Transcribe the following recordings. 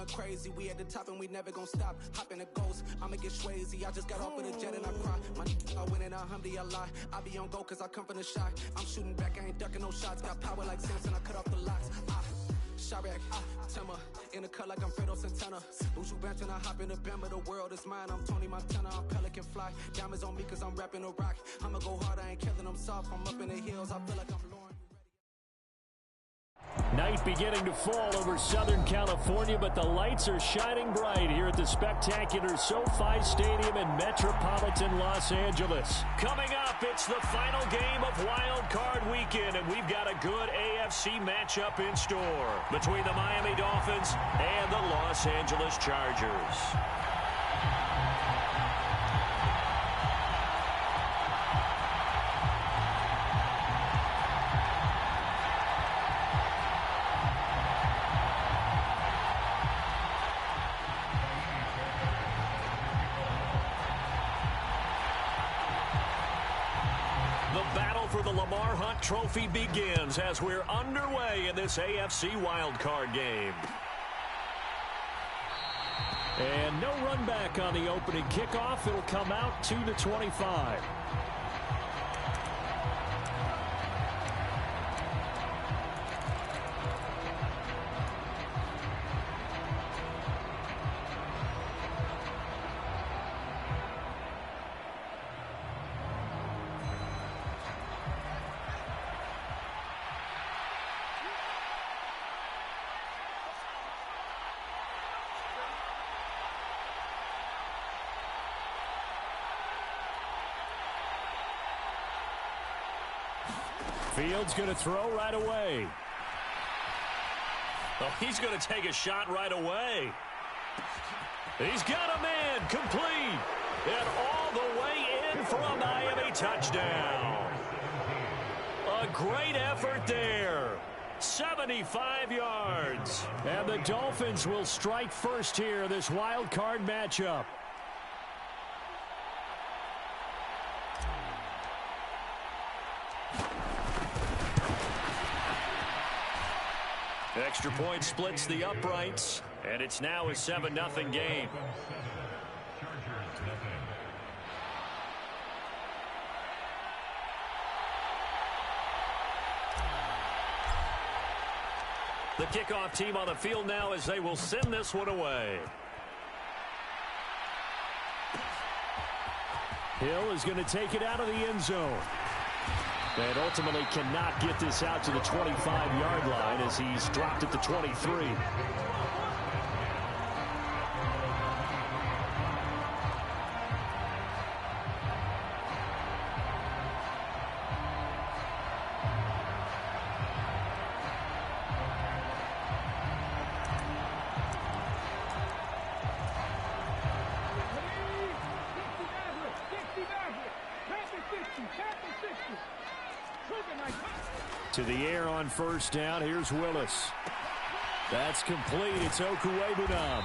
going crazy. We at the top and we never gonna stop. Hop in a ghost, I'ma get swayzy. I just got off of the jet and I cry. My I win in a Humvee, I lie. I be on go cause I come from the shot. I'm shooting back, I ain't ducking no shots. Got power like Samson, I cut off the locks. Chirac, Timmer, in the cut like I'm Fredo Santana. Buju Banton, I hop in the Bama, the world is mine. I'm Tony Montana, I'm Pelican Fly. Diamonds on me cause I'm rapping a rock. I'ma go hard, I ain't killing them soft. I'm up in the hills, I feel like I'm Lauren. Night beginning to fall over Southern California, but the lights are shining bright here at the spectacular SoFi Stadium in metropolitan Los Angeles. Coming up, it's the final game of Wild Card Weekend, and we've got a good AFC matchup in store between the Miami Dolphins and the Los Angeles Chargers. Trophy begins as we're underway in this AFC wildcard game. And no run back on the opening kickoff. It'll come out 2-25. Fields going to throw right away. Oh, he's going to take a shot right away. He's got a man complete. And all the way in for a Miami touchdown. A great effort there. 75 yards. And the Dolphins will strike first here, this wild card matchup. Extra point splits the uprights, and it's now a 7-0 game. The kickoff team on the field now as they will send this one away. Hill is going to take it out of the end zone. And ultimately cannot get this out to the 25-yard line as he's dropped at the 23. To the air on first down. Here's Willis. That's complete. It's Okuwebunam.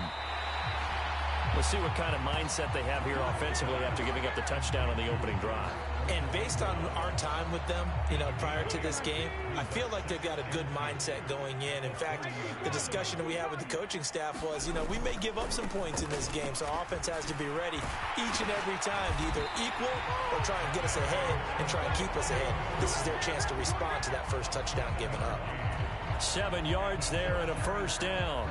Let's see what kind of mindset they have here offensively after giving up the touchdown on the opening drive. And based on our time with them, prior to this game, I feel like they've got a good mindset going in. In fact, the discussion that we had with the coaching staff was, we may give up some points in this game, so offense has to be ready each and every time to either equal or try and get us ahead and try and keep us ahead. This is their chance to respond to that first touchdown given up. 7 yards there and a first down.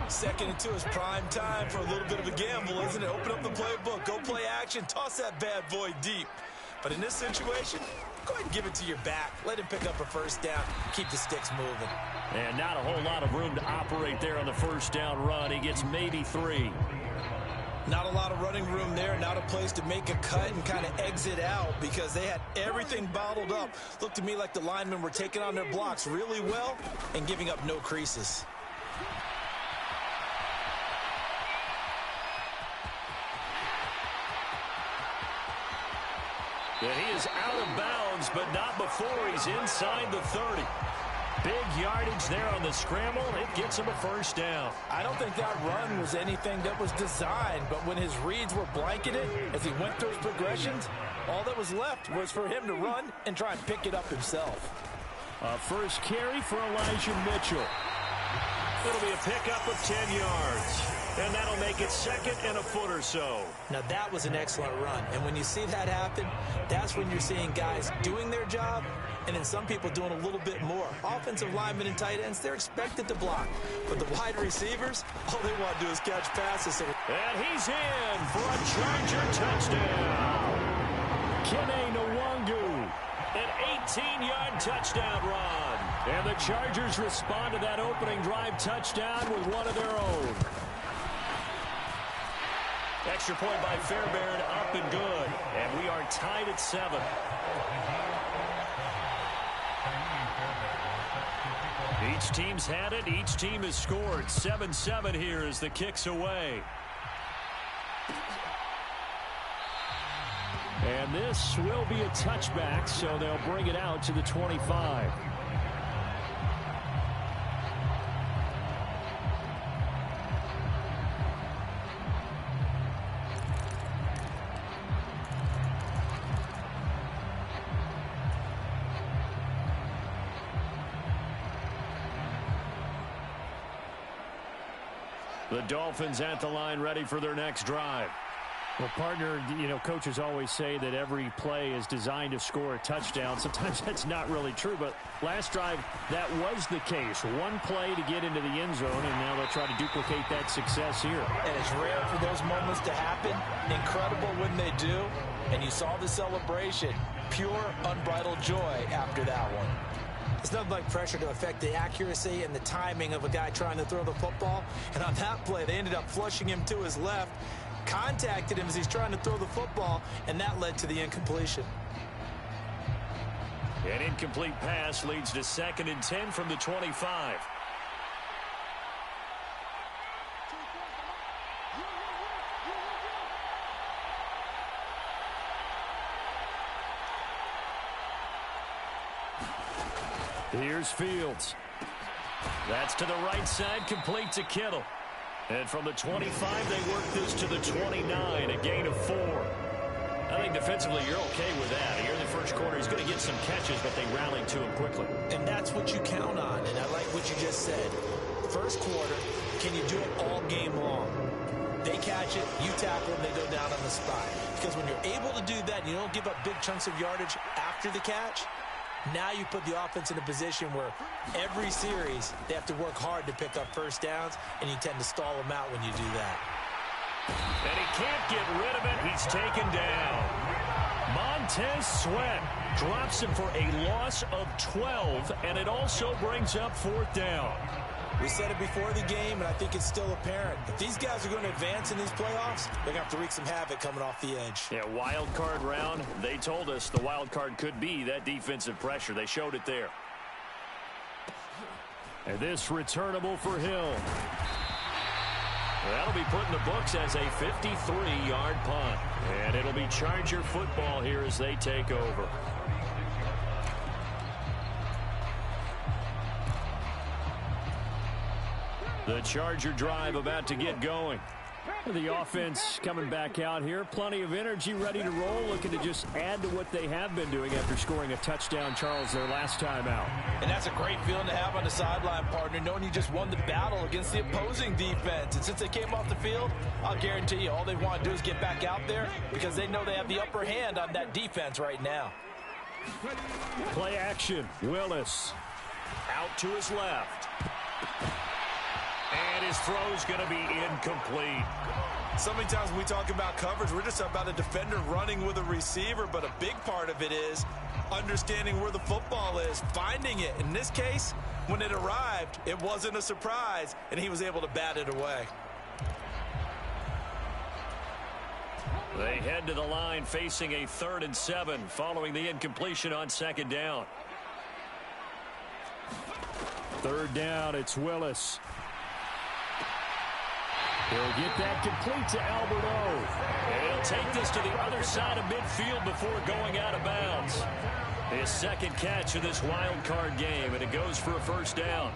2nd and 2 is prime time for a little bit of a gamble, isn't it? Open up the playbook, go play action, toss that bad boy deep. But in this situation, go ahead and give it to your back. Let him pick up a first down, keep the sticks moving. And not a whole lot of room to operate there on the first down run. He gets maybe 3. Not a lot of running room there, not a place to make a cut and kind of exit out because they had everything bottled up. Looked to me like the linemen were taking on their blocks really well and giving up no creases. And he is out of bounds, but not before he's inside the 30. Big yardage there on the scramble. It gets him a first down. I don't think that run was anything that was designed, but when his reads were blanketed as he went through his progressions, all that was left was for him to run and try and pick it up himself. First carry for Elijah Mitchell. It'll be a pickup of 10 yards. And that'll make it second and a foot or so. Now, that was an excellent run. And when you see that happen, that's when you're seeing guys doing their job and then some people doing a little bit more. Offensive linemen and tight ends, they're expected to block. But the wide receivers, all they want to do is catch passes. And he's in for a Charger touchdown. Kene Nwangu, an 18-yard touchdown run. And the Chargers respond to that opening drive touchdown with one of their own. Extra point by Fairbairn, up and good. And we are tied at 7. Each team's had it. Each team has scored. 7-7 here as the kick's away. And this will be a touchback, so they'll bring it out to the 25. The Dolphins at the line, ready for their next drive. Well, partner, coaches always say that every play is designed to score a touchdown. Sometimes that's not really true, but last drive, that was the case. One play to get into the end zone, and now they'll try to duplicate that success here. And it's rare for those moments to happen. Incredible when they do. And you saw the celebration. Pure, unbridled joy after that one. It's nothing like pressure to affect the accuracy and the timing of a guy trying to throw the football. And on that play, they ended up flushing him to his left, contacted him as he's trying to throw the football, and that led to the incompletion. An incomplete pass leads to 2nd and 10 from the 25. Here's Fields. That's to the right side, complete to Kittle. And from the 25, they work this to the 29, a gain of 4. I think defensively you're okay with that. Here in the first quarter, he's going to get some catches, but they rallied to him quickly. And that's what you count on, and I like what you just said. First quarter, can you do it all game long? They catch it, you tackle them, they go down on the spot. Because when you're able to do that, and you don't give up big chunks of yardage after the catch, now you put the offense in a position where every series they have to work hard to pick up first downs, and you tend to stall them out when you do that. And he can't get rid of it. He's taken down. Montez Sweat drops him for a loss of 12, and it also brings up 4th down. We said it before the game, and I think it's still apparent. If these guys are going to advance in these playoffs, they're going to have to wreak some havoc coming off the edge. Yeah, wild card round. They told us the wild card could be that defensive pressure. They showed it there. And this returnable for Hill. That'll be put in the books as a 53-yard punt. And it'll be Charger football here as they take over. The Charger drive about to get going. The offense coming back out here. Plenty of energy, ready to roll, looking to just add to what they have been doing after scoring a touchdown, Charles, their last time out. And that's a great feeling to have on the sideline, partner, knowing you just won the battle against the opposing defense. And since they came off the field, I'll guarantee you all they want to do is get back out there because they know they have the upper hand on that defense right now. Play action. Willis. Out to his left. And his throw's going to be incomplete. So many times when we talk about coverage, we're just about a defender running with a receiver, but a big part of it is understanding where the football is, finding it. In this case, when it arrived, it wasn't a surprise, and he was able to bat it away. They head to the line facing a 3rd and 7 following the incompletion on 2nd down. 3rd down, it's Willis. He'll get that complete to Albert O. And he'll take this to the other side of midfield before going out of bounds. His 2nd catch of this wild card game, and it goes for a 1st down.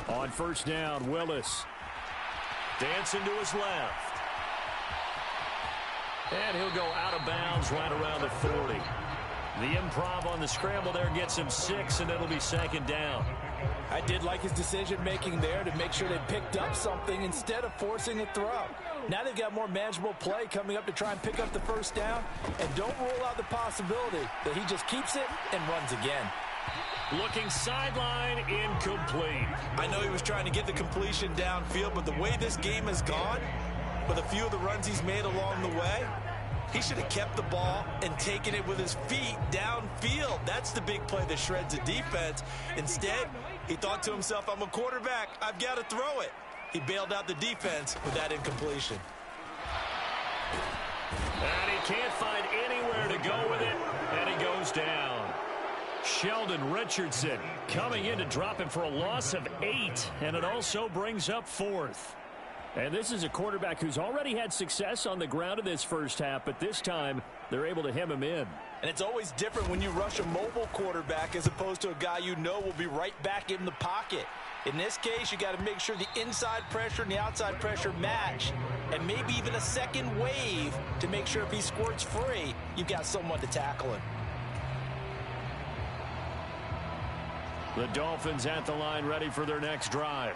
On 1st down, Willis. Dancing to his left. And he'll go out of bounds right around the 40. The improv on the scramble there gets him 6, and it'll be second down. I did like his decision-making there to make sure they picked up something instead of forcing a throw. Now they've got more manageable play coming up to try and pick up the first down, and don't rule out the possibility that he just keeps it and runs again. Looking sideline, incomplete. I know he was trying to get the completion downfield, but the way this game has gone, with a few of the runs he's made along the way, he should have kept the ball and taken it with his feet downfield. That's the big play that shreds a defense. Instead, he thought to himself, I'm a quarterback, I've got to throw it. He bailed out the defense with that incompletion. And he can't find anywhere to go with it, and he goes down. Sheldon Richardson coming in to drop him for a loss of 8, and it also brings up 4th. And this is a quarterback who's already had success on the ground in this first half, but this time they're able to hem him in. And it's always different when you rush a mobile quarterback as opposed to a guy you know will be right back in the pocket. In this case, you got to make sure the inside pressure and the outside pressure match, and maybe even a second wave to make sure if he squirts free, you've got someone to tackle him. The Dolphins at the line ready for their next drive.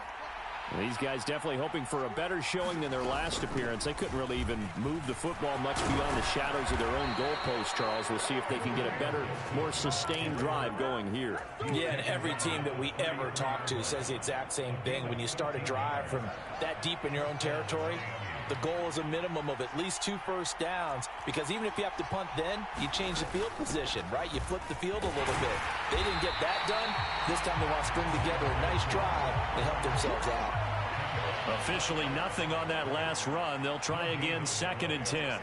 These guys definitely hoping for a better showing than their last appearance. They couldn't really even move the football much beyond the shadows of their own goalpost, Charles. We'll see if they can get a better, more sustained drive going here. Yeah, and every team that we ever talk to says the exact same thing. When you start a drive from that deep in your own territory, the goal is a minimum of at least 2 first downs, because even if you have to punt then, you change the field position, right? You flip the field a little bit. They didn't get that done. This time they want to string together a nice drive and help themselves out. Officially nothing on that last run. They'll try again, 2nd and 10.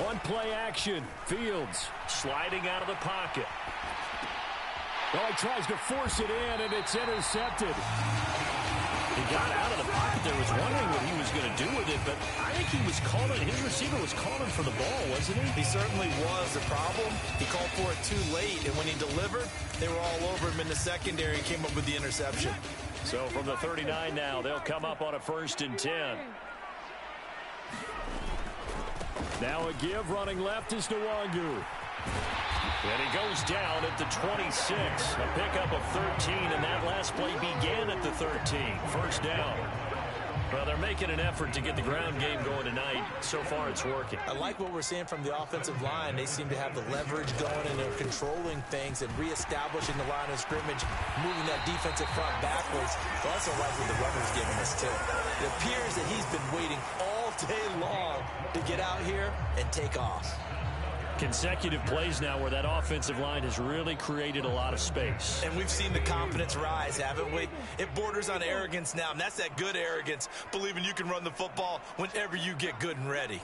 On play action, Fields sliding out of the pocket. Oh, he tries to force it in, and it's intercepted. He got out of the pocket there, was wondering what he was going to do with it, but I think he was calling, his receiver was calling for the ball, wasn't he? He certainly was. The problem, he called for it too late, and when he delivered, they were all over him in the secondary and came up with the interception. So from the 39 now, they'll come up on a 1st and 10. Now a give, running left is Nwangu. And he goes down at the 26. A pickup of 13, and that last play began at the 13. First down. Well, they're making an effort to get the ground game going tonight. So far, it's working. I like what we're seeing from the offensive line. They seem to have the leverage going, and they're controlling things and reestablishing the line of scrimmage, moving that defensive front backwards. But I also like what the runner's giving us, too. It appears that he's been waiting all day long to get out here and take off. Consecutive plays now where that offensive line has really created a lot of space. And we've seen the confidence rise, haven't we? It borders on arrogance now, and that's that good arrogance, believing you can run the football whenever you get good and ready.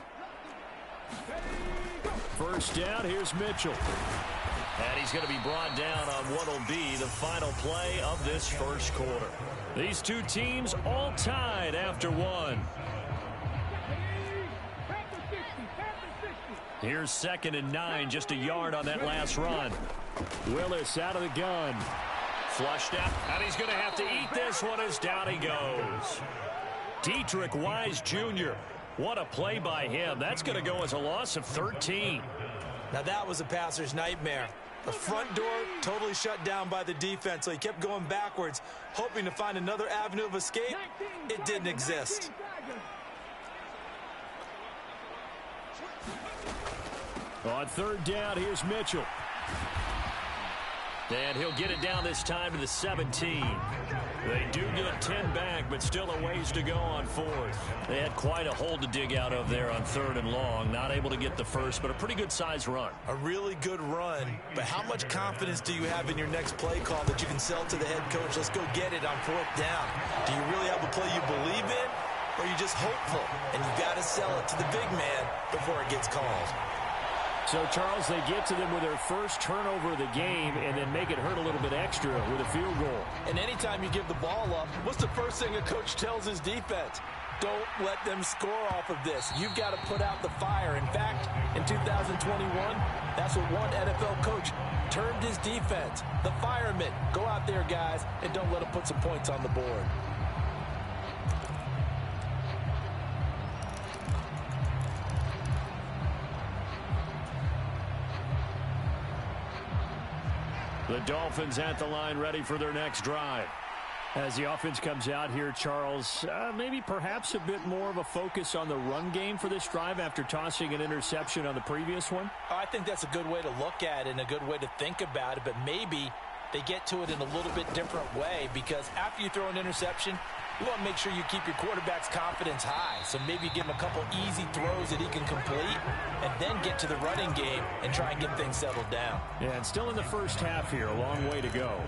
First down, here's Mitchell. And he's going to be brought down on what will be the final play of this first quarter. These two teams all tied after 1. Here's 2nd and 9, just a yard on that last run. Willis out of the gun. Flushed out, and he's going to have to eat this one as down he goes. Dietrich Wise Jr., what a play by him. That's going to go as a loss of 13. Now that was a passer's nightmare. The front door totally shut down by the defense, so he kept going backwards, hoping to find another avenue of escape. It didn't exist. On 3rd down, here's Mitchell. And he'll get it down this time to the 17. They do get 10 back, but still a ways to go on 4th. They had quite a hole to dig out of there on 3rd and long. Not able to get the first, but a pretty good size run. A really good run. But how much confidence do you have in your next play call that you can sell to the head coach? Let's go get it on 4th down. Do you really have a play you believe in? Or are you just hopeful? And you've got to sell it to the big man before it gets called. So, Charles, they get to them with their first turnover of the game and then make it hurt a little bit extra with a field goal. And anytime you give the ball up, what's the first thing a coach tells his defense? Don't let them score off of this. You've got to put out the fire. In fact, in 2021, that's what one NFL coach termed his defense. The firemen. Go out there, guys, and don't let them put some points on the board. The Dolphins at the line ready for their next drive. As the offense comes out here, Charles, maybe perhaps a bit more of a focus on the run game for this drive after tossing an interception on the previous one? I think that's a good way to look at it and a good way to think about it, but maybe they get to it in a little bit different way, because after you throw an interception, you want to make sure you keep your quarterback's confidence high. So maybe give him a couple easy throws that he can complete and then get to the running game and try and get things settled down. Yeah, and still in the first half here. A long way to go.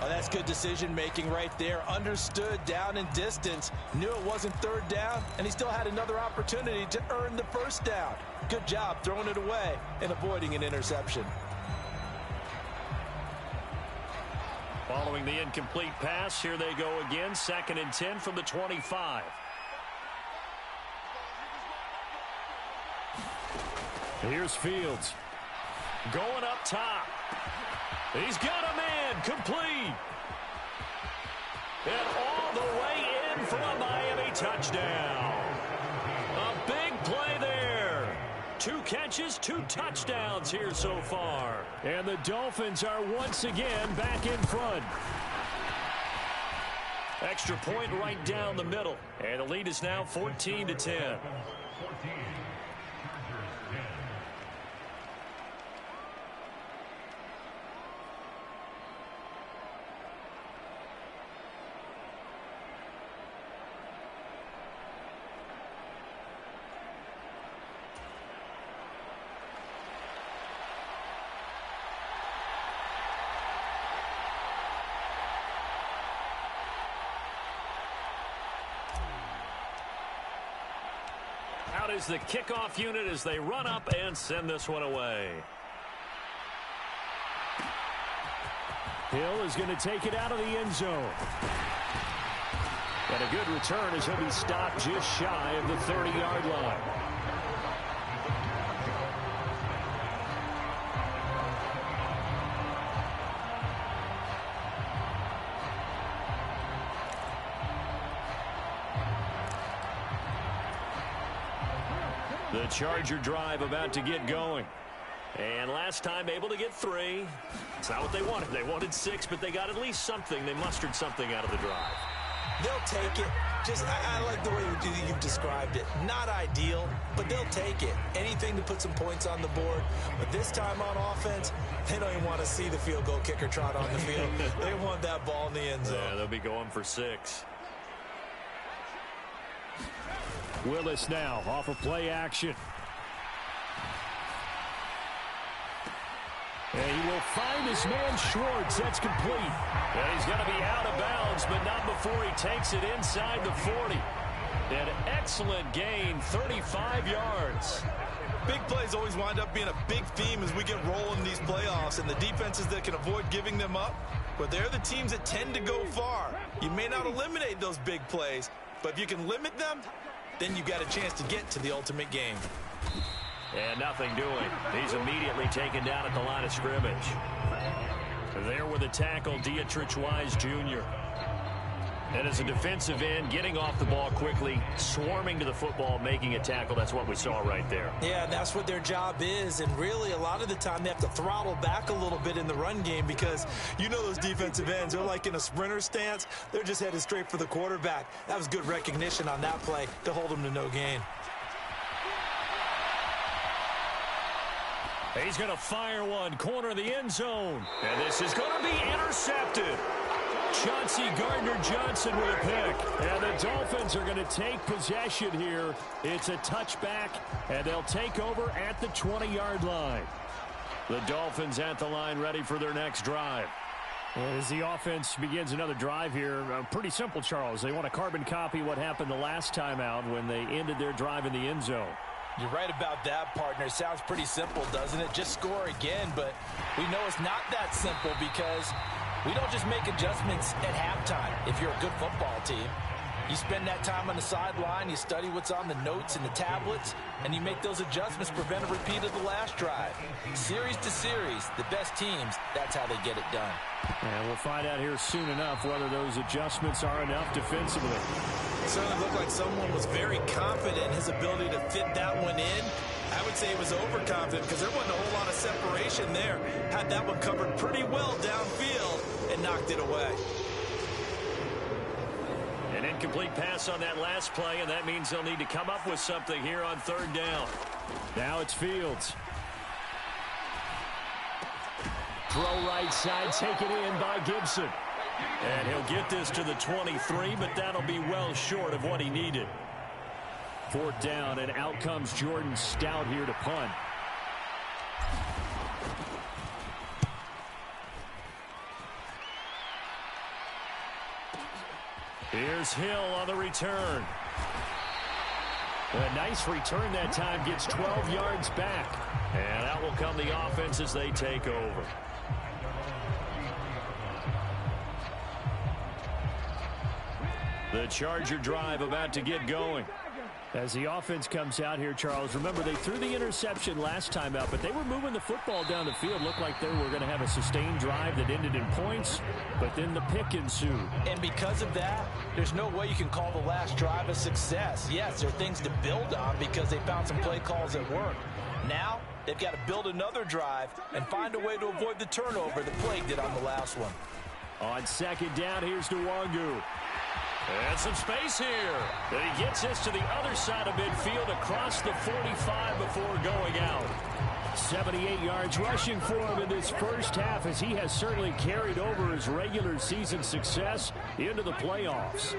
Oh, that's good decision-making right there. Understood down and distance. Knew it wasn't third down, and he still had another opportunity to earn the first down. Good job throwing it away and avoiding an interception. Following the incomplete pass, here they go again. 2nd and 10 from the 25. Here's Fields. Going up top. He's got a man. Complete. And all the way in for a Miami touchdown. A big play there. 2 catches, 2 touchdowns here so far. And the Dolphins are once again back in front. Extra point right down the middle. And the lead is now 14-10. Out is the kickoff unit as they run up and send this one away. Hill is going to take it out of the end zone. And a good return as he'll be stopped just shy of the 30-yard line. The Charger drive about to get going. And last time able to get 3. It's not what they wanted. They wanted 6, but they got at least something. They mustered something out of the drive. They'll take it. I like the way you've described it. Not ideal, but they'll take it. Anything to put some points on the board. But this time on offense, they don't even want to see the field goal kicker trot on the field. They want that ball in the end zone. Yeah, they'll be going for 6. Willis now off of play action. And he will find his man Schwartz. That's complete. And he's going to be out of bounds, but not before he takes it inside the 40. An excellent gain, 35 yards. Big plays always wind up being a big theme as we get rolling in these playoffs, and the defenses that can avoid giving them up, but they're the teams that tend to go far. You may not eliminate those big plays, but if you can limit them, then you got a chance to get to the ultimate game. And nothing doing. He's immediately taken down at the line of scrimmage. There with the tackle, Dietrich Wise Jr. And as a defensive end, getting off the ball quickly, swarming to the football, making a tackle. That's what we saw right there. Yeah, that's what their job is. And really, a lot of the time, they have to throttle back a little bit in the run game because you know those defensive ends, they're like in a sprinter stance. They're just headed straight for the quarterback. That was good recognition on that play to hold them to no gain. He's going to fire one, corner of the end zone. And this is going to be intercepted. Chauncey Gardner-Johnson with a pick. And the Dolphins are going to take possession here. It's a touchback, and they'll take over at the 20-yard line. The Dolphins at the line ready for their next drive. As the offense begins another drive here, pretty simple, Charles. They want to carbon copy what happened the last time out when they ended their drive in the end zone. You're right about that, partner. Sounds pretty simple, doesn't it? Just score again, but we know it's not that simple because we don't just make adjustments at halftime. If you're a good football team, you spend that time on the sideline, you study what's on the notes and the tablets, and you make those adjustments, prevent a repeat of the last drive. Series to series, the best teams, that's how they get it done. And we'll find out here soon enough whether those adjustments are enough defensively. It certainly looked like someone was very confident in his ability to fit that one in. I would say he was overconfident because there wasn't a whole lot of separation possession there. Had that one covered pretty well downfield and knocked it away. An incomplete pass on that last play, and that means they'll need to come up with something here on third down. Now it's Fields. Throw right side, taken in by Gibson. And he'll get this to the 23, but that'll be well short of what he needed. Fourth down, and out comes Jordan Stout here to punt. Here's Hill on the return. A nice return that time, gets 12 yards back. And out will come the offense as they take over. The Charger drive about to get going. As the offense comes out here, Charles, remember they threw the interception last time out, but they were moving the football down the field. Looked like they were going to have a sustained drive that ended in points, but then the pick ensued. And because of that, there's no way you can call the last drive a success. Yes, there are things to build on because they found some play calls that work. Now, they've got to build another drive and find a way to avoid the turnover that plagued it on the last one. On second down, here's Nwangu. And some space here. And he gets this to the other side of midfield across the 45 before going out. 78 yards rushing for him in this first half, as he has certainly carried over his regular season success into the playoffs.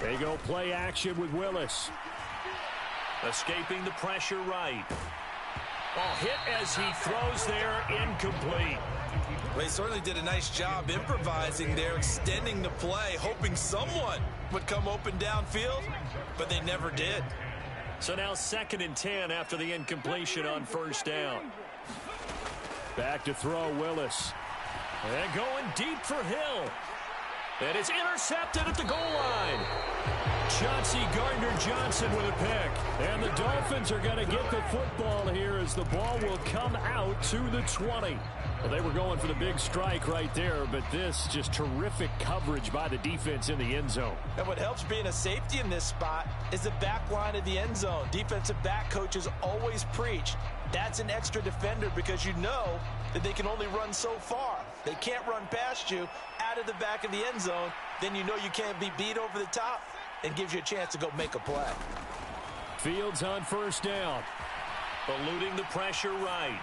They go play action with Willis. Escaping the pressure right. Ball hit as he throws there, incomplete. Well, he certainly did a nice job improvising there, extending the play, hoping someone would come open downfield, but they never did. So now 2nd and 10 after the incompletion on first down. Back to throw, Willis. And going deep for Hill. And it's intercepted at the goal line. Chauncey Gardner-Johnson with a pick. And the Dolphins are going to get the football here as the ball will come out to the 20. Well, they were going for the big strike right there, but this just terrific coverage by the defense in the end zone. And what helps being a safety in this spot is the back line of the end zone. Defensive back coaches always preach that's an extra defender because you know that they can only run so far. They can't run past you out of the back of the end zone. Then you know you can't be beat over the top and gives you a chance to go make a play. Fields on first down. Eluding the pressure right.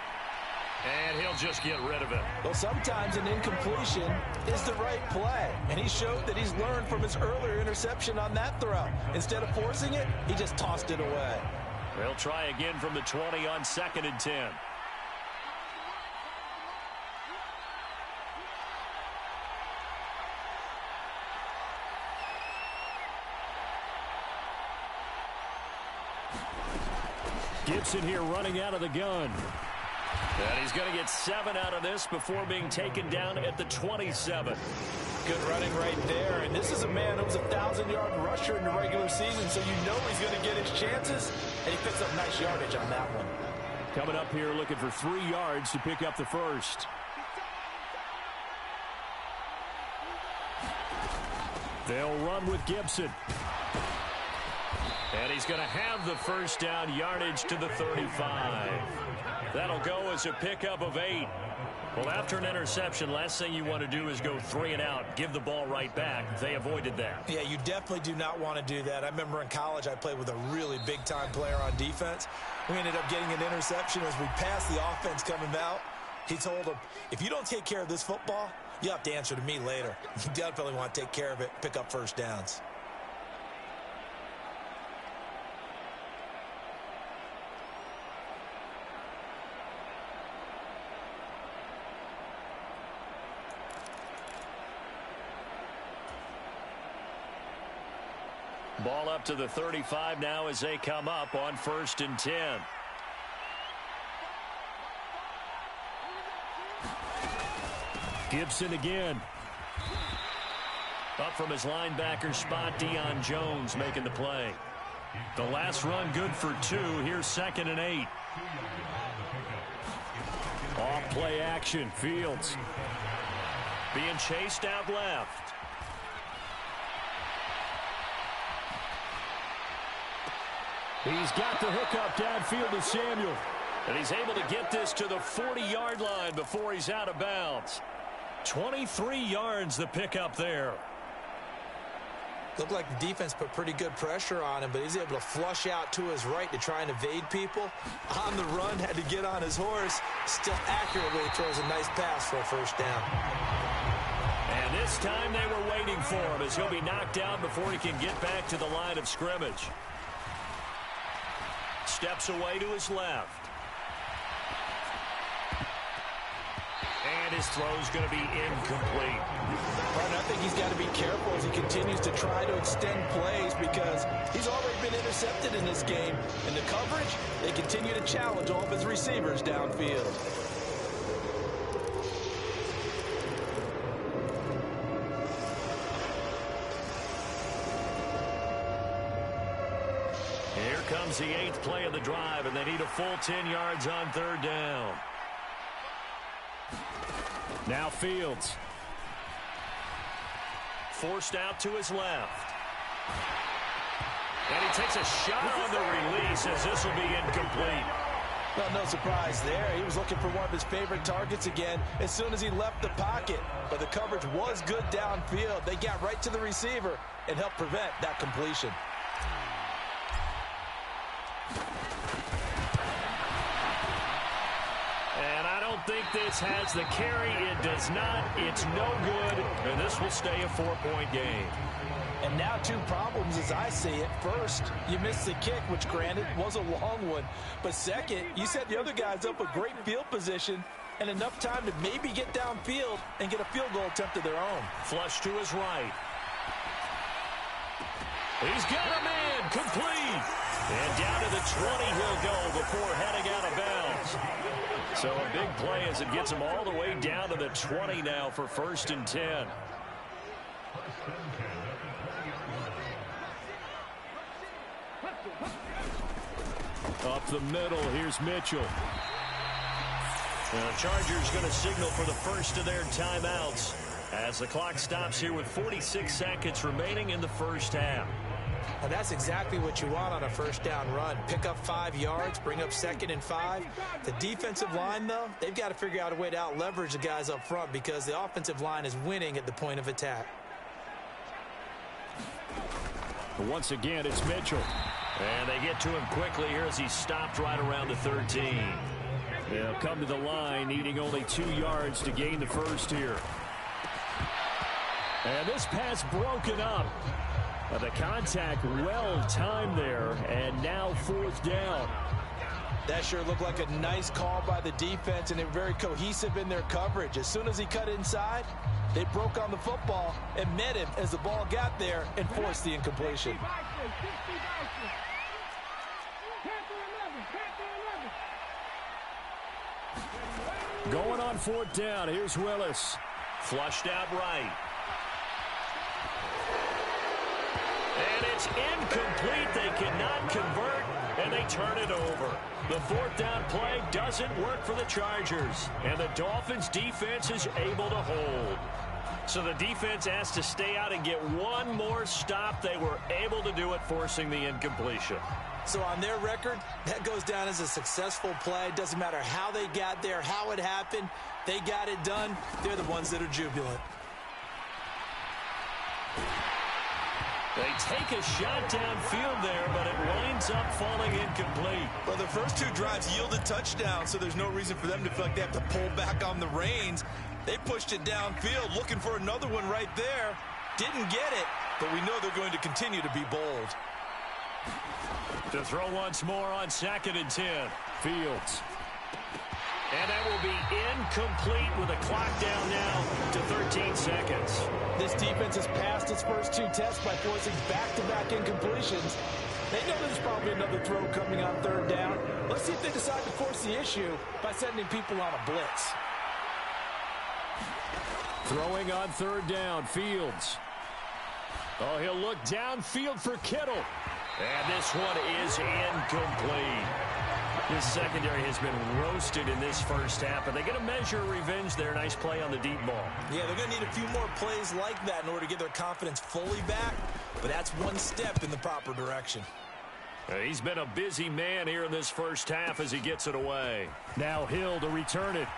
And he'll just get rid of it. Well, sometimes an incompletion is the right play. And he showed that he's learned from his earlier interception on that throw. Instead of forcing it, he just tossed it away. They'll try again from the 20 on 2nd and 10. Gibson here running out of the gun. And he's going to get 7 out of this before being taken down at the 27. Good running right there. And this is a man who was a 1,000-yard rusher in the regular season, so you know he's going to get his chances. And he picks up nice yardage on that one. Coming up here looking for 3 yards to pick up the first. They'll run with Gibson. And he's going to have the first down, yardage to the 35. That'll go as a pickup of 8. Well, after an interception, last thing you want to do is go 3 and out, give the ball right back. They avoided that. Yeah, you definitely do not want to do that. I remember in college I played with a really big-time player on defense. We ended up getting an interception as we passed the offense coming out. He told him, if you don't take care of this football, you'll have to answer to me later. You definitely want to take care of it, pick up first downs. Ball up to the 35 now as they come up on 1st and 10. Gibson again. Up from his linebacker spot, Deion Jones making the play. The last run good for 2. Here's 2nd and 8. Off play action. Fields being chased out left. He's got the hook up downfield to Samuel. And he's able to get this to the 40-yard line before he's out of bounds. 23 yards the pickup there. Looked like the defense put pretty good pressure on him, but he's able to flush out to his right to try and evade people. On the run, had to get on his horse. Still accurately throws a nice pass for a first down. And this time they were waiting for him as he'll be knocked down before he can get back to the line of scrimmage. Steps away to his left. And his throw's going to be incomplete. I think he's got to be careful as he continues to try to extend plays because he's already been intercepted in this game. In the coverage, they continue to challenge all of his receivers downfield. Here comes the 8th play of the drive, and they need a full 10 yards on third down. Now Fields. Forced out to his left. And he takes a shot on the release as this will be incomplete. Well, no surprise there. He was looking for one of his favorite targets again as soon as he left the pocket. But the coverage was good downfield. They got right to the receiver and helped prevent that completion. I don't think this has the carry. It does not. It's no good. And this will stay a 4-point game. And now 2 problems as I see it. First, you missed the kick, which granted was a long one. But second, you set the other guys up with great field position and enough time to maybe get downfield and get a field goal attempt of their own. Flush to his right. He's got a man complete. And down to the 20 he'll go before heading out of bounds. So a big play as it gets him all the way down to the 20 now for 1st and 10. Up the middle, here's Mitchell. The Chargers going to signal for the first of their timeouts as the clock stops here with 46 seconds remaining in the first half. And that's exactly what you want on a first down run. Pick up 5 yards, bring up 2nd and 5. The defensive line, though, they've got to figure out a way to out-leverage the guys up front because the offensive line is winning at the point of attack. Once again, it's Mitchell. And they get to him quickly here as he's stopped right around the 13. They'll come to the line, needing only 2 yards to gain the first here. And this pass broken up. The contact well timed there, and now 4th down. That sure looked like a nice call by the defense, and they were very cohesive in their coverage. As soon as he cut inside, they broke on the football and met him as the ball got there and forced the incompletion. Going on 4th down, here's Willis. Flushed out right. And it's incomplete. They cannot convert, and they turn it over. The 4th down play doesn't work for the Chargers, and the Dolphins defense is able to hold. So the defense has to stay out and get one more stop. They were able to do it, forcing the incompletion. So on their record, that goes down as a successful play. Doesn't matter how they got there, how it happened. They got it done. They're the ones that are jubilant. They take a shot downfield there, but it winds up falling incomplete. Well, the first 2 drives yielded touchdowns, so there's no reason for them to feel like they have to pull back on the reins. They pushed it downfield, looking for another one right there. Didn't get it, but we know they're going to continue to be bold. To throw once more on 2nd and 10. Fields. And that will be incomplete with a clock down now to 13 seconds. This defense has passed its first 2 tests by forcing back-to-back incompletions. They know there's probably another throw coming on 3rd down. Let's see if they decide to force the issue by sending people on a blitz. Throwing on 3rd down, Fields. Oh, he'll look downfield for Kittle. And this one is incomplete. His secondary has been roasted in this first half, but they get a measure of revenge there. Nice play on the deep ball. Yeah, they're going to need a few more plays like that in order to get their confidence fully back, but that's one step in the proper direction. He's been a busy man here in this first half as he gets it away. Now Hill to return it.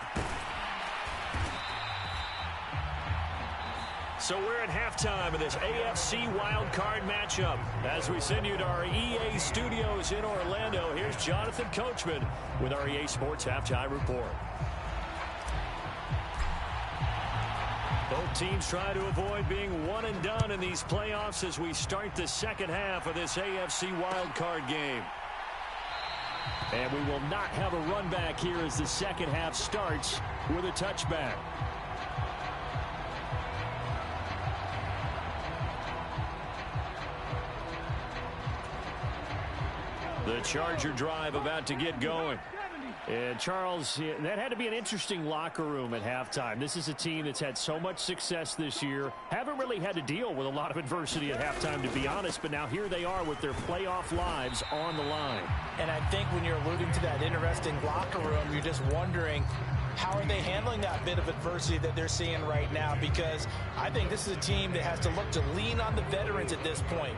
So we're at halftime of this AFC wildcard matchup. As we send you to our EA studios in Orlando, here's Jonathan Coachman with our EA Sports Halftime Report. Both teams try to avoid being one and done in these playoffs as we start the second half of this AFC wildcard game. And we will not have a run back here as the second half starts with a touchback. The Charger drive about to get going. And Charles, that had to be an interesting locker room at halftime. This is a team that's had so much success this year. Haven't really had to deal with a lot of adversity at halftime, to be honest. But now here they are with their playoff lives on the line. And I think when you're alluding to that interesting locker room, you're just wondering, how are they handling that bit of adversity that they're seeing right now? Because I think this is a team that has to look to lean on the veterans at this point.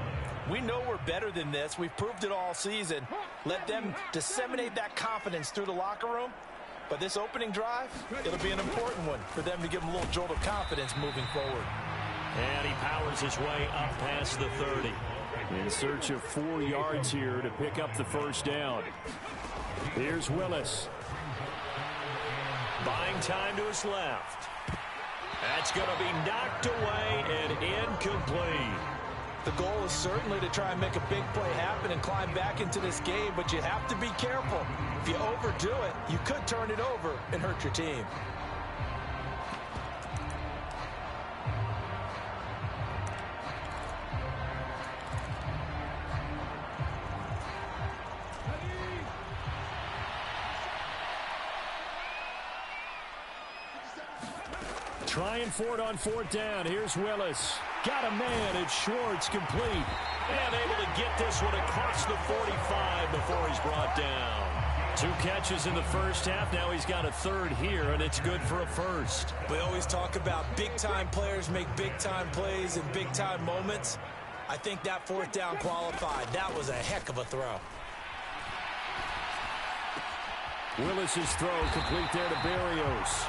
We know we're better than this. We've proved it all season. Let them disseminate that confidence through the locker room. But this opening drive, it'll be an important one for them to give them a little jolt of confidence moving forward. And he powers his way up past the 30. In search of 4 yards here to pick up the first down. Here's Willis. Buying time to his left. That's going to be knocked away and incomplete. The goal is certainly to try and make a big play happen and climb back into this game, but you have to be careful. If you overdo it, you could turn it over and hurt your team. Trying for it on 4th down. Here's Willis. Got a man. It's Schwartz, complete. And able to get this one across the 45 before he's brought down. 2 catches in the first half. Now he's got a 3rd here, and it's good for a first. We always talk about big-time players make big-time plays in big-time moments. I think that 4th down qualified. That was a heck of a throw. Willis's throw complete there to Berrios.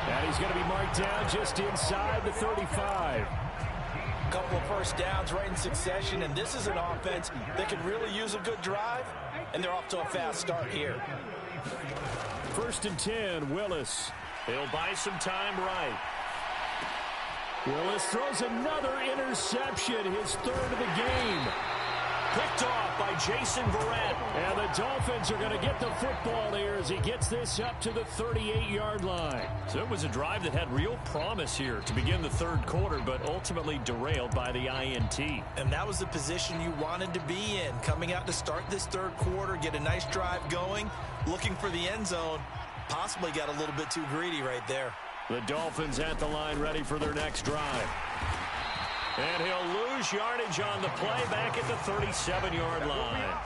And he's going to be marked down just inside the 35. A couple of first downs right in succession, and this is an offense that could really use a good drive, and they're off to a fast start here. 1st and 10, Willis. He'll buy some time right. Willis throws another interception, his 3rd of the game. Picked off by Jason Verrett. And the Dolphins are going to get the football here as he gets this up to the 38-yard line. So it was a drive that had real promise here to begin the 3rd quarter, but ultimately derailed by the INT. And that was the position you wanted to be in, coming out to start this 3rd quarter, get a nice drive going, looking for the end zone. Possibly got a little bit too greedy right there. The Dolphins at the line ready for their next drive. And he'll lose yardage on the play back at the 37-yard line.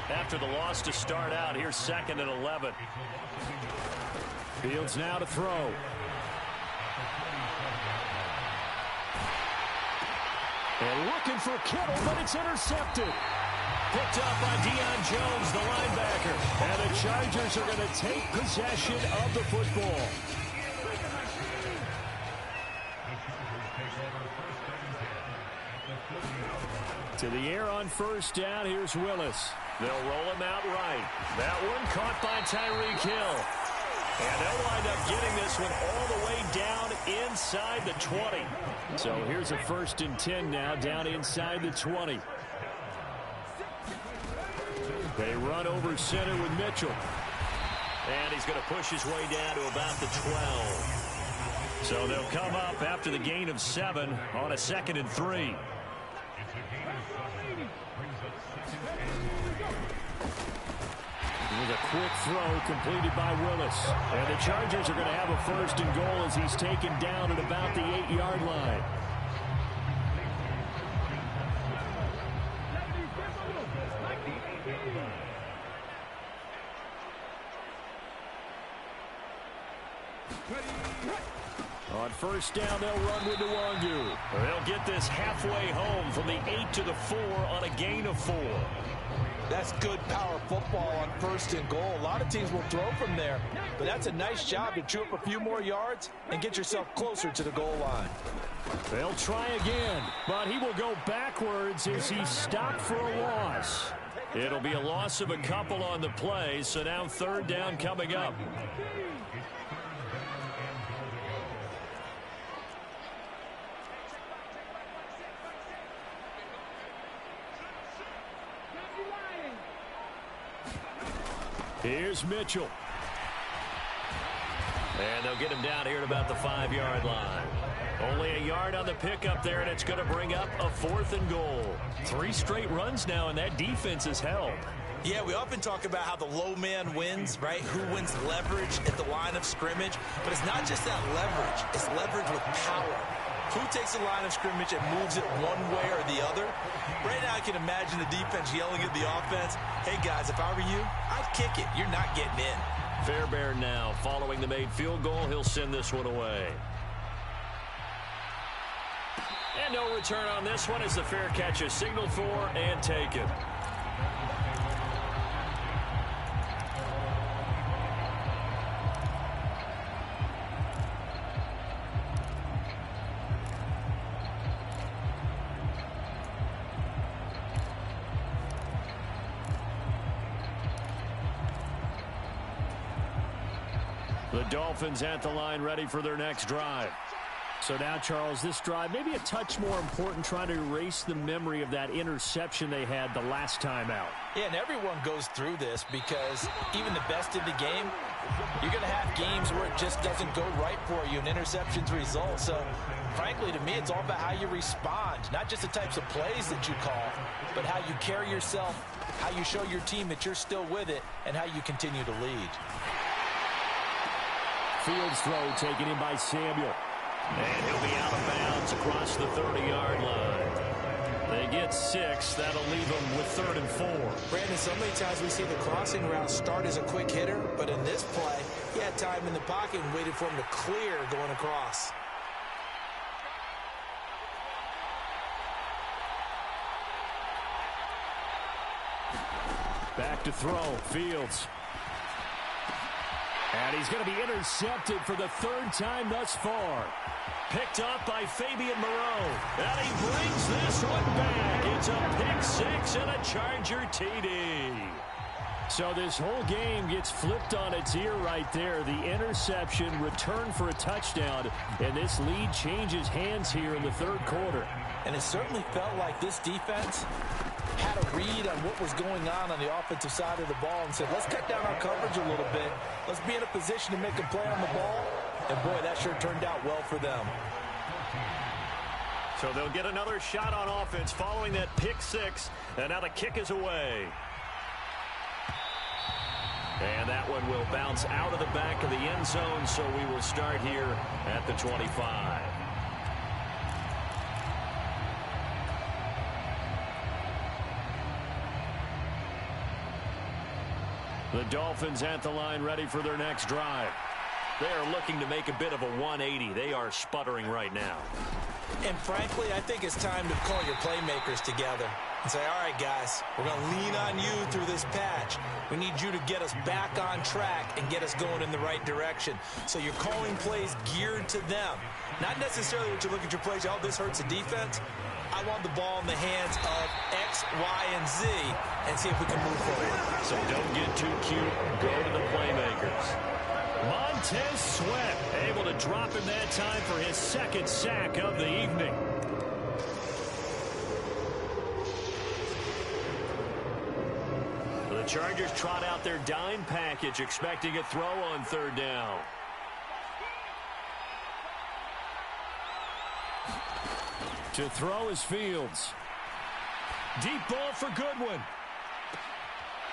After the loss to start out, here's 2nd and 11. Fields now to throw. And looking for Kittle, but it's intercepted. Picked up by Deion Jones, the linebacker. And the Chargers are going to take possession of the football. To the air on 1st down. Here's Willis. They'll roll him out right. That one caught by Tyreek Hill. And they'll wind up getting this one all the way down inside the 20. So here's a 1st and 10 now, down inside the 20. They run over center with Mitchell. And he's going to push his way down to about the 12. So they'll come up after the gain of 7 on a 2nd and 3. With a quick throw completed by Willis. And the Chargers are going to have a 1st and goal as he's taken down at about the 8-yard line. On first down, they'll run with Nwangu. They'll get this halfway home from the 8 to the 4 on a gain of 4. That's good power football on first and goal. A lot of teams will throw from there, but that's a nice job to chew up a few more yards and get yourself closer to the goal line. They'll try again, but he will go backwards as he's stopped for a loss. It'll be a loss of a couple on the play, so now third down coming up. Here's Mitchell. And they'll get him down here at about the 5-yard line. Only a yard on the pickup there, and it's going to bring up a 4th and goal. 3 straight runs now, and that defense is held. Yeah, we often talk about how the low man wins, right? Who wins leverage at the line of scrimmage. But it's not just that leverage. It's leverage with power. Who takes the line of scrimmage and moves it one way or the other? Right now I can imagine the defense yelling at the offense, hey, guys, if I were you, I'd kick it. You're not getting in. Fairbairn now following the made field goal. He'll send this one away. And no return on this one as the fair catch is signaled for and taken. The Dolphins at the line ready for their next drive. So now, Charles, this drive maybe a touch more important, trying to erase the memory of that interception they had the last time out. Yeah, and everyone goes through this because even the best in the game, you're going to have games where it just doesn't go right for you and interceptions result. So, frankly, to me, it's all about how you respond, not just the types of plays that you call, but how you carry yourself, how you show your team that you're still with it, and how you continue to lead. Fields throw taken in by Samuel. And he'll be out of bounds across the 30-yard line. They get 6. That'll leave them with 3rd and 4. Brandon, so many times we see the crossing route start as a quick hitter, but in this play, he had time in the pocket and waited for him to clear going across. Back to throw. Fields. And he's going to be intercepted for the 3rd time thus far. Picked up by Fabian Moreau. And he brings this one back. It's a pick-6 and a Charger TD. So this whole game gets flipped on its ear right there. The interception, return for a touchdown, and this lead changes hands here in the 3rd quarter. And it certainly felt like this defense had a read on what was going on the offensive side of the ball and said, let's cut down our coverage a little bit. Let's be in a position to make a play on the ball. And, boy, that sure turned out well for them. So they'll get another shot on offense following that pick-6, and now the kick is away. And that one will bounce out of the back of the end zone, so we will start here at the 25. The Dolphins at the line ready for their next drive. They are looking to make a bit of a 180. They are sputtering right now. And frankly, I think it's time to call your playmakers together and say, all right, guys, we're going to lean on you through this patch. We need you to get us back on track and get us going in the right direction. So you're calling plays geared to them. Not necessarily what you look at your plays, oh, this hurts the defense. I want the ball in the hands of X, Y, and Z and see if we can move forward. So don't get too cute. Go to the playmakers. Montez Sweat able to drop him that time for his 2nd sack of the evening. The Chargers trot out their dime package, expecting a throw on 3rd down. To throw is Fields. Deep ball for Goodwin.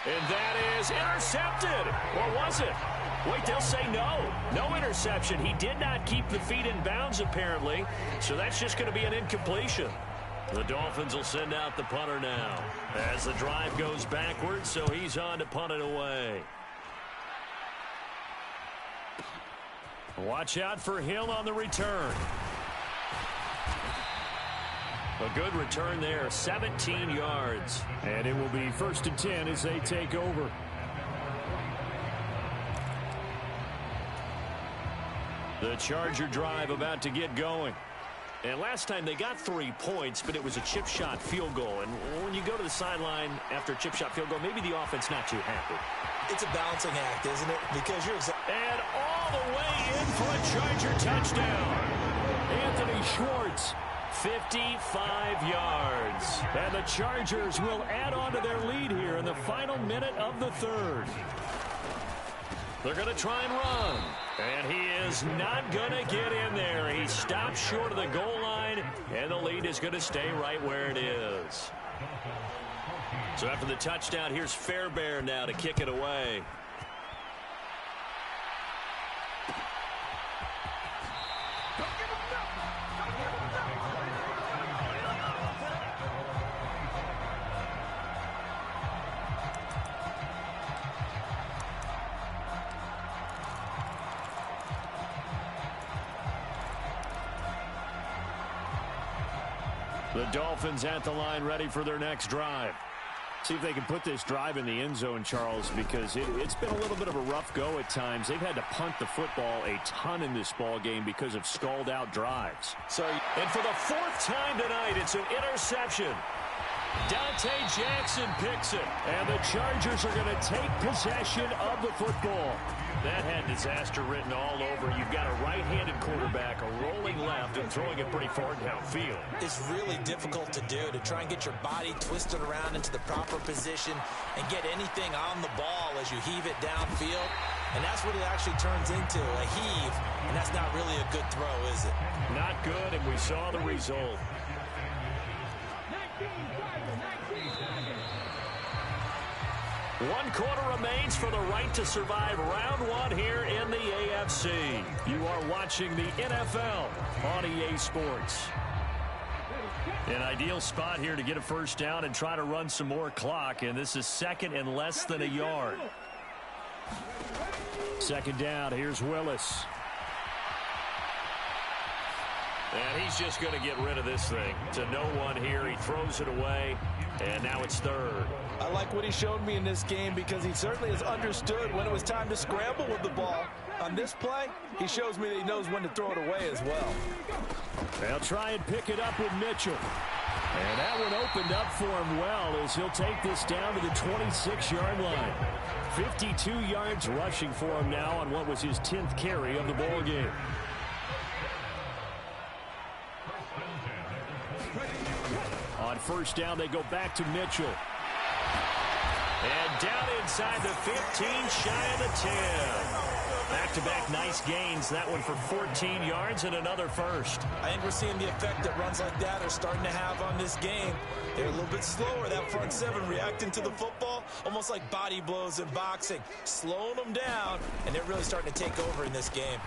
And that is intercepted. Or was it? Wait, they'll say no. No interception. He did not keep the feet in bounds, apparently. So that's just going to be an incompletion. The Dolphins will send out the punter now as the drive goes backwards, so he's on to punt it away. Watch out for Hill on the return. A good return there, 17 yards. And it will be 1st and 10 as they take over. The Charger drive about to get going. And last time they got 3 points, but it was a chip shot field goal. And when you go to the sideline after a chip shot field goal, maybe the offense not too happy. It's a balancing act, isn't it? Because you're and all the way in for a Charger touchdown. Anthony Schwartz, 55 yards. And the Chargers will add on to their lead here in the final minute of the 3rd. They're going to try and run. And he is not going to get in there. He stopped short of the goal line, and the lead is going to stay right where it is. So after the touchdown, here's Fairbairn now to kick it away. The Dolphins at the line ready for their next drive. See if they can put this drive in the end zone, Charles, because it's been a little bit of a rough go at times. They've had to punt the football a ton in this ball game because of stalled-out drives. And for the 4th time tonight, it's an interception. Dante Jackson picks it. And the Chargers are going to take possession of the football. That had disaster written all over. You've got a right-handed quarterback, a rolling left, and throwing it pretty far downfield. It's really difficult to do, to try and get your body twisted around into the proper position and get anything on the ball as you heave it downfield. And that's what it actually turns into, a heave. And that's not really a good throw, is it? Not good, and we saw the result. 1 quarter remains for the right to survive round 1 here in the AFC. You are watching the NFL on EA Sports. An ideal spot here to get a first down and try to run some more clock, and this is 2nd and less than a yard. 2nd down, here's Willis. And he's just going to get rid of this thing. To no one here. He throws it away, and now it's 3rd. I like what he showed me in this game because he certainly has understood when it was time to scramble with the ball. On this play, he shows me that he knows when to throw it away as well. They'll try and pick it up with Mitchell. And that one opened up for him well as he'll take this down to the 26-yard line. 52 yards rushing for him now on what was his 10th carry of the ball game. On 1st down, they go back to Mitchell. And down inside the 15, shy of the 10. Back-to-back nice gains. That one for 14 yards and another first. I think we're seeing the effect that runs like that are starting to have on this game. They're a little bit slower, that front 7 reacting to the football, almost like body blows in boxing, slowing them down, and they're really starting to take over in this game.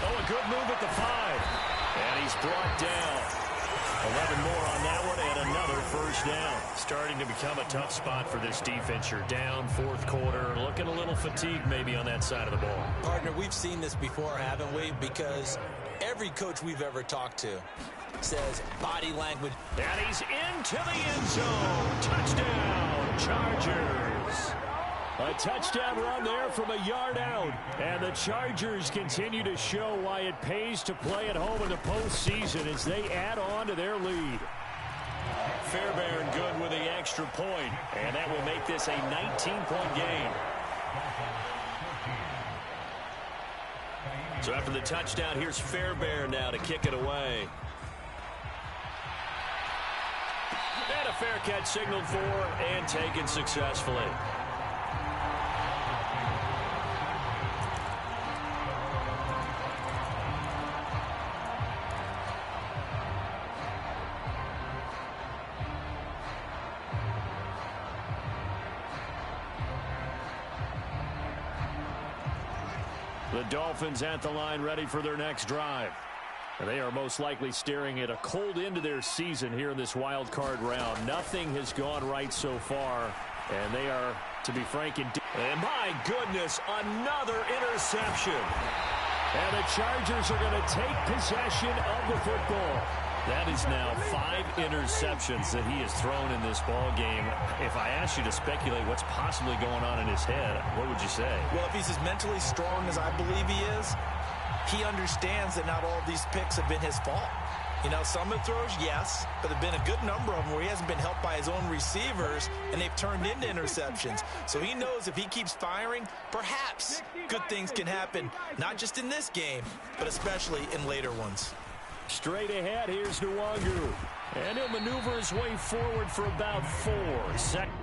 Oh, a good move at the 5. And he's brought down. 11 more on that one and another first down. Starting to become a tough spot for this defense. You're down 4th quarter. Looking a little fatigued maybe on that side of the ball. Partner, we've seen this before, haven't we? Because every coach we've ever talked to says body language. And he's into the end zone. Touchdown, Chargers. A touchdown run there from a yard out. And the Chargers continue to show why it pays to play at home in the postseason as they add on to their lead. Fairbairn good with the extra point, and that will make this a 19-point game. So after the touchdown, here's Fairbairn now to kick it away. And a fair catch signaled for and taken successfully. The Dolphins at the line ready for their next drive. And they are most likely staring at a cold end to their season here in this wild card round. Nothing has gone right so far, and they are, to be frank, and my goodness, another interception. And the Chargers are going to take possession of the football. That is now 5 interceptions that he has thrown in this ball game. If I asked you to speculate what's possibly going on in his head, what would you say? Well, if he's as mentally strong as I believe he is, he understands that not all of these picks have been his fault. You know, some of the throws, yes, but there have been a good number of them where he hasn't been helped by his own receivers, and they've turned into interceptions. So he knows if he keeps firing, perhaps good things can happen, not just in this game, but especially in later ones. Straight ahead, here's Nwangu. And he'll maneuver his way forward for about 4. Second